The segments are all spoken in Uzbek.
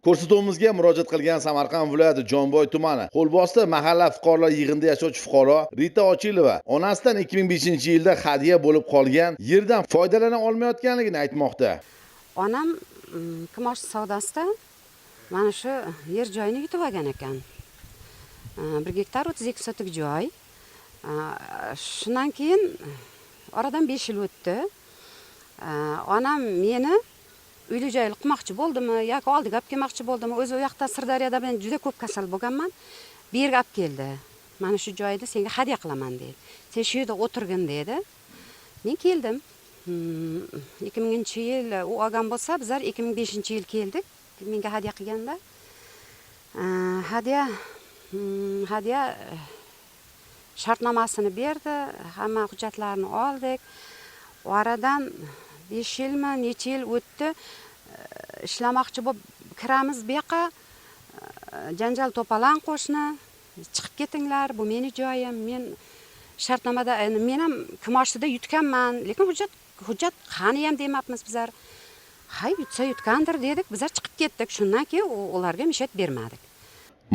Ko'rsatuvimizga murojaat qilgan Samarqand viloyati Jomboy tumani Qo'lbosti mahalla fuqarolar yig'inida yashovchi fuqaro Rita Ochilova onasidan 2005-yilda hadya bo'lib qolgan yerdan foydalana olmayotganligini aytmoqda. Onam kimosh savdosida mana shu yer joyini yutib olgan ekan. 1 gektar 32 sotik joy. Shundan keyin oradan 5 yil o'tdi. Onam meni uyli joyli qilmoqchi bo'ldimi yoki oldiga olib kelmoqchi bo'ldimi? O'zi u yoqda Sirdaryoda men juda ko'p kasal bo'lganman. Bu yerga olib keldi. Mana shu joyda senga hadya qilaman dedi. Sen shu yerda o'tirgin dedi. Men keldim. 2000-yil u olgan bo'lsa, bizlar 2005-yil keldik. Menga hadya qilganda. Hadya shartnomasini berdi, hamma hujjatlarni oldik. Oradan 5 yilmi, necha yil o'tdi. Ishlamoqchi bo'lib kiramiz bu yoqqa. Janjal to'palan qo'shni, chiqib ketinglar, bu meni joyim. Men shartnomada men ham kimoshida yutganman, lekin hujjat qani ham demabmiz bizlar. Hay, yutsa yutgandir dedik, bizlar chiqib ketdik. Shundan keyin ularga mishat bermadik.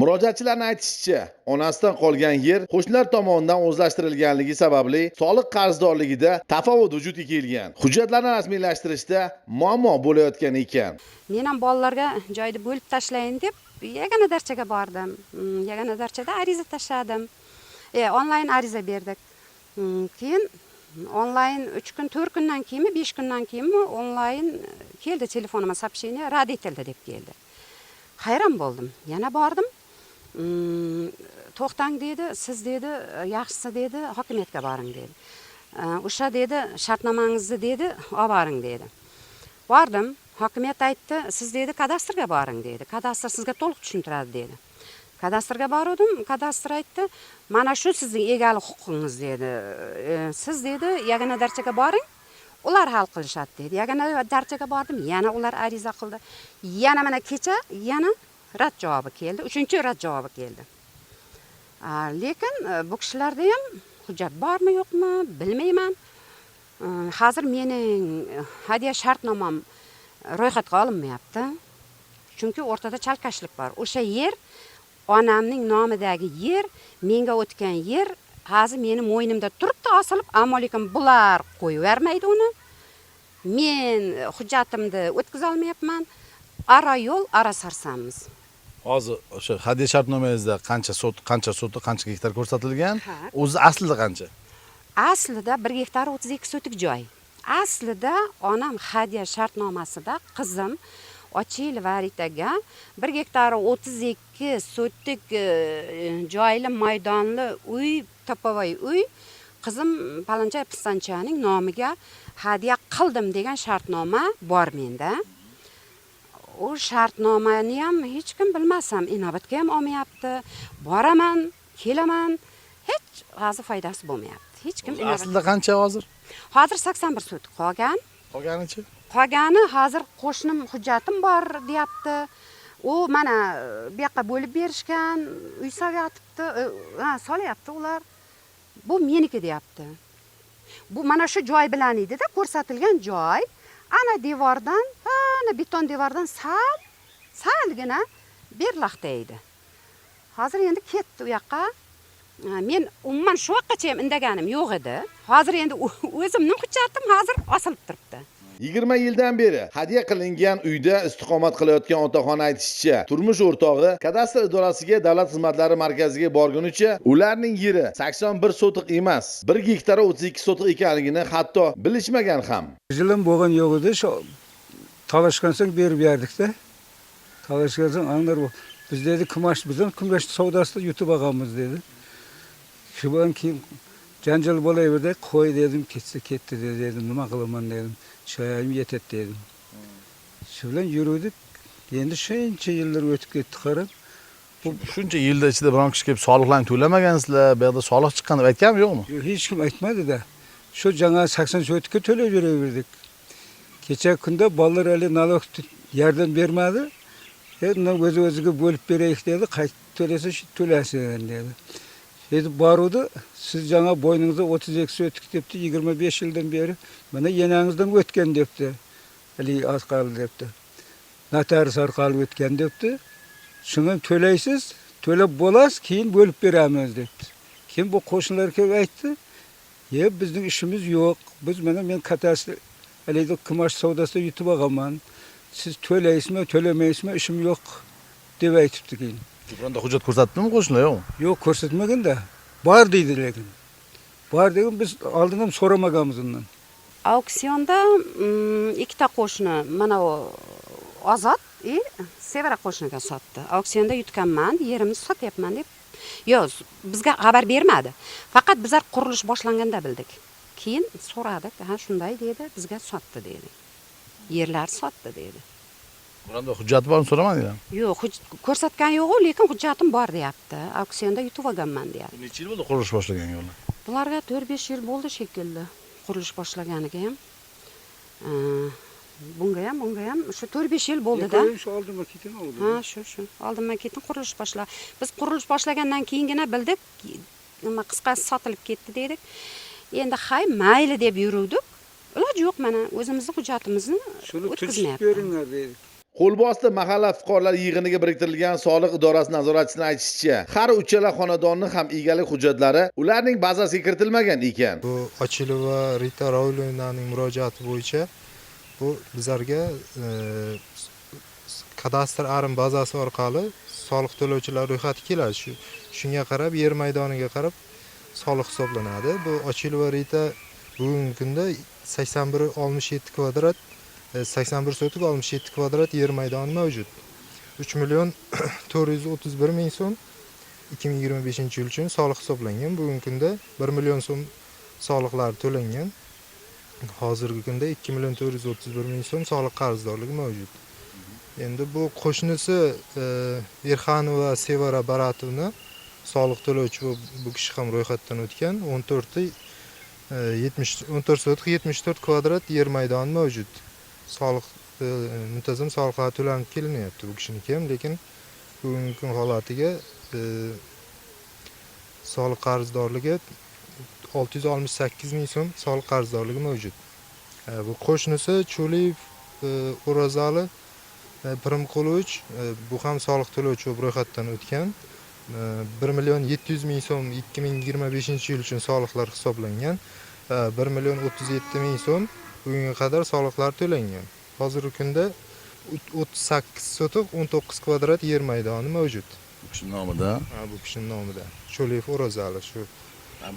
Murojaatchilarning aytishicha, onasidan qolgan yer qo'shnilar tomonidan o'zlashtirilganligi sababli soliq qarzdorligida tafovut vujudga kelgan. Hujjatlarni rasmiylashtirishda muammo bo'layotgan ekan. Men ham bolalarga joyni bo'lib tashlayin deb yagona darchaga bordim. Yagona darchada ariza tashladim. Onlayn ariza berdik. Keyin onlayn 3 kun, 4 kundan keyinmi, 5 kundan keyinmi onlayn keldi, telefonima сообщение rad etildi deb keldi. Hayron bo'ldim. Yana bordim. To'xtang dedi, siz dedi, yaxshisi dedi, hokimiyatga boring dedi. O'sha dedi, shartnomangizni dedi, olib boring dedi. Bordim, hokimiyat aytdi, siz dedi, kadastrga boring dedi. Kadastr sizga to'liq tushuntiradi dedi. Kadastrga bordim, kadastr aytdi, mana shu sizning egalik huquqingiz dedi. Siz dedi, yagona darchaga boring. Ular hal qilishadi dedi. Yagona darchaga bordim, yana ular ariza qildi. Yana mana kecha yana rad javobi keldi. 3-rad javobi keldi. Lekin bu kishilarda ham hujjat bormi, yo'qmi bilmayman. Hozir mening hadya shartnomam ro'yxatga olinmayapti. Chunki o'rtada chalkashlik bor. O'sha yer onamning nomidagi yer, menga o'tgan yer hozir meni mo'ynimda turibdi osilib, ammo lekin bular qo'yib uni. Men hujjatimni o'tkaza olmayapman. Ara yo'l, ara sarsamiz. Hozir o'sha hadya shartnomangizda qancha gektar ko'rsatilgan? O'zi aslida qancha? Aslida 1 gektar 32 sotik joy. Aslida onam hadya shartnomasida qizim Ochilova Ritaga 1 gektar 32 sotik joyli maydonli uy, topovoy uy qizim Paloncha Pistanchaning nomiga hadya qildim degan shartnoma bor menda. O shartnomani ham hech kim bilmasam, inobatga ham olmayapti. Boraman, kelaman, hech hozir foydasi bo'lmayapti. Hech kim aslida qancha hozir? Hozir 81 sotik qolgan. Qolganichi? Qolgani hozir qo'shnim hujjatim bor deyapti. U mana bu yoqqa bo'lib berishgan, uy solyapti ular. Bu meniki deyapti. Bu mana shu joy bilan edi-da, ko'rsatilgan joy. Ana devordan, ana beton devordan salgina berlaqda edi. Hozir endi ketdi u yoqqa. Men umuman shu vaqtgacha ham indaganim yo'q edi. Hozir endi o'zimning hujjatim hozir osilib turibdi. 20 yildan beri hadya qilingan uyda istiqomat qilayotgan otaxon aytishicha, turmush o'rtog'i kadastr idorasiga davlat xizmatlari markaziga borgunicha ularning yeri 81 sotiq emas, 1 gektar 32 sotiq ekanligini hatto bilishmagan ham. Jilim bo'lgan yo'q edi, shu talashgan so'ng berib berdik-da. Talashgan so'ng anglar bu. Biz dedi kumash savdosida yutib olganmiz dedi. Shu bilan keyin janjal bo'laverdi, qo'y dedim, ketdi dedim, nima qilaman dedim. Shoyim yetadi dedim. Shu bilan yurdik. Endi shuncha yillar o'tib ketdi qarab. Shuncha yilda ichida biron kishi kelib soliqlarni to'lamagansizlar, bu yerda soliq chiqqan deb aytganmi yo'qmi? Yo'q, hech kim aytmadi-da. Shu жаңа 80 sotikka to'lab yuraverdik. Kecha kunda bolalar hali nalog yordam bermadi. Endi o'ziga bo'lib beraylik dedi, qaytib to'lasa shu to'lasin dedi. Dedi boruvdi, siz жаңа bo'yningizda 32 sotik debdi, 25 yildan beri mana yenangizdan o'tgan debdi. Hali az qoldi debdi. notarius orqali o'tgan debdi. Shunga to'laysiz, to'lab bo'lasiz, keyin bo'lib beramiz debdi. Keyin bu qo'shnilar kelib aytdi, bizning ishimiz yo'q. Biz men kadastr haligi kumash savdosida yutib olganman. Siz to'laysizmi, to'lamaysizmi, ishim yo'q deb aytibdi keyin. Bironta hujjat ko'rsatdimi qo'shnilar yo'qmi? Yo'q, ko'rsatmaganda. Bor deydi lekin. Bor degan biz oldin ham so'ramaganmiz undan. Auksionda ikkita qo'shni mana u Ozod Sevara qo'shniga sotdi. Auksionda yutganman, yerimni sotyapman deb. Yo'q, bizga xabar bermadi. Faqat bizlar qurilish boshlanganda bildik. Keyin so'radik, ha shunday dedi, bizga sotdi dedi. Yerlar sotdi dedi. Bironta hujjati bormi so'ramadinglar? Yo'q, ko'rsatgan yo'q, lekin hujjatim bor deyapti. Auksionda yutib olganman deyapti. Necha yil bo'ldi qurilish boshlagan yo'llar? Bularga 4-5 yil bo'ldi shekilli. Qurilish boshlaganiga ham. Bunga ham shu 4-5 yil bo'ldi-da. Shu oldinma ketin oldi. Ha, shu. Oldinma ketin qurilish boshlagan. Biz qurilish boshlagandan keyingina bildik, nima qisqasi sotilib ketdi dedik. Endi hay, mayli deb yuruvdik. Iloji yo'q, mana o'zimizning hujjatimizni o'tkazmayapti. Beringlar deydi. Qo'lbosti mahalla fuqarolar yig'iniga biriktirilgan soliq idorasi nazoratchisining aytishicha, har uchala xonadonning ham egalik hujjatlari ularning bazasiga kiritilmagan ekan. Bu Ochilova Rita Ravlovnaning murojaati bo'yicha bu bizlarga kadastr arim bazasi orqali soliq to'lovchilar ro'yxati keladi. Shunga qarab yer maydoniga qarab soliq hisoblanadi. Bu Ochilova Rita bugungi kunda 81,67 kvadrat 81 sotik 67 kvadrat yer maydoni mavjud. 3 million 431 ming so'm 2025 yil uchun soliq hisoblangan. Bugungi kunda 1 million so'm soliqlar to'langan. Hozirgi kunda 2 million 431 ming so'm soliq qarzdorligi mavjud. Endi bu qo'shnisi Erxanova Sevara Baratovni soliq to'lovchi bu kishi ham ro'yxatdan o'tgan. 14 sotik 74 kvadrat yer maydoni mavjud. Soliq muntazam soliqlar to'lanib kelinyapti bu kishiniki ham, lekin bugungi kun holatiga soliq qarzdorligi 668 ming so'm soliq qarzdorligi mavjud. Bu qo'shnisi Cho'liyev O'razali Pirimqulovich bu ham soliq to'lovchi bo'lib ro'yxatdan o'tgan. 1 million 700 ming so'm 2025 yil uchun soliqlar hisoblangan. 1 million 37 ming so'm bugunga qadar soliqlar to'langan. Hozirgi kunda 38 sotik 19 kvadrat yer maydoni mavjud. Bu kishi nomida. Bu kishining nomida. Cho'liyev O'razali shu.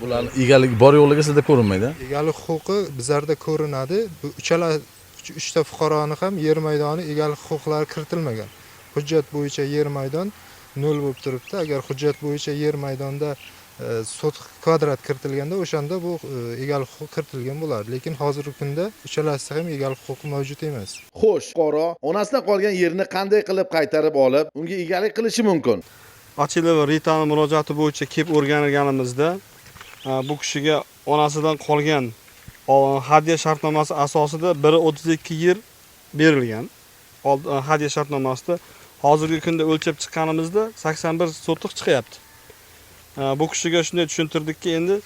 Bularning egalik bor yo'qligi sizda ko'rinmaydi? Egalik huquqi bizlarda ko'rinadi. Bu uchta fuqaroning ham yer maydoni egalik huquqlari kiritilmagan. Hujjat bo'yicha yer maydon 0 bo'lib turibdi. Agar hujjat bo'yicha yer maydonda sotik kvadrat kiritilganda o'shanda bu egalik huquq kiritilgan bo'lardi. Lekin hozirgi kunda uchalasida ham egalik huquqi mavjud emas. Xo'sh, fuqaro onasidan qolgan yerni qanday qilib qaytarib olib, unga egalik qilishi mumkin? Ochilova Ritaning murojaati bo'yicha kelib o'rganganimizda bu kishiga onasidan qolgan hadya shartnomasi asosida 1.32 yer berilgan. Hadya shartnomasida hozirgi kunda o'lchab chiqqanimizda 81 sotik chiqyapti. Bu kishiga shunday tushuntirdikki, endi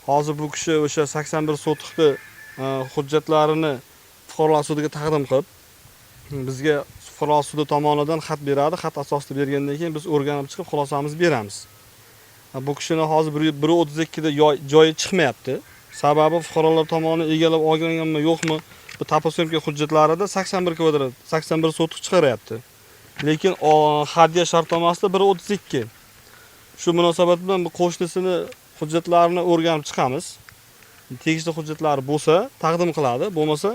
hozir bu kishi o'sha 81 sotikni hujjatlarini fuqarolar sudiga taqdim qilib, bizga fuqarolar sudi tomonidan xat beradi. Xat asosida bergandan keyin biz o'rganib chiqib xulosamizni beramiz. Bu kishining hozir 1.32 da joyi chiqmayapti. Sababi fuqarolar tomonidan egallab olganmi yo'qmi, bu taposyomka hujjatlarida 81 kvadrat, 81 sotik chiqaryapti. Lekin hadya shartnomasida 1.32. Shu munosabat bilan bu qo'shnisini hujjatlarini o'rganib chiqamiz. Tegishli hujjatlari bo'lsa taqdim qiladi, bo'lmasa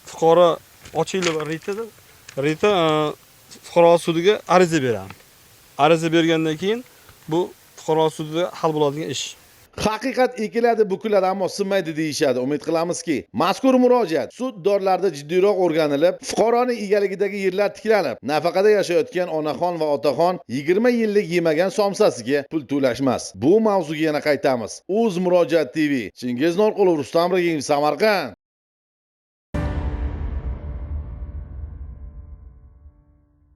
fuqaro Ochilova Rita fuqarolar sudiga ariza beradi. Ariza bergandan keyin bu fuqarolar sudida hal bo'ladigan ish. Haqiqat ekiladi, bukiladi, ammo sinmaydi deyishadi. Umid qilamizki, mazkur murojaat suddorlarda jiddiyroq o'rganilib, fuqaroning egaligidagi yerlar tiklanib, nafaqada yashayotgan onaxon va otaxon 20 yillik yemagan somsasiga pul to'lashmas. Bu mavzuga yana qaytamiz. O'z Murojaat TV. Chingiz Norqulov, Rustam Rahimov, Samarqand.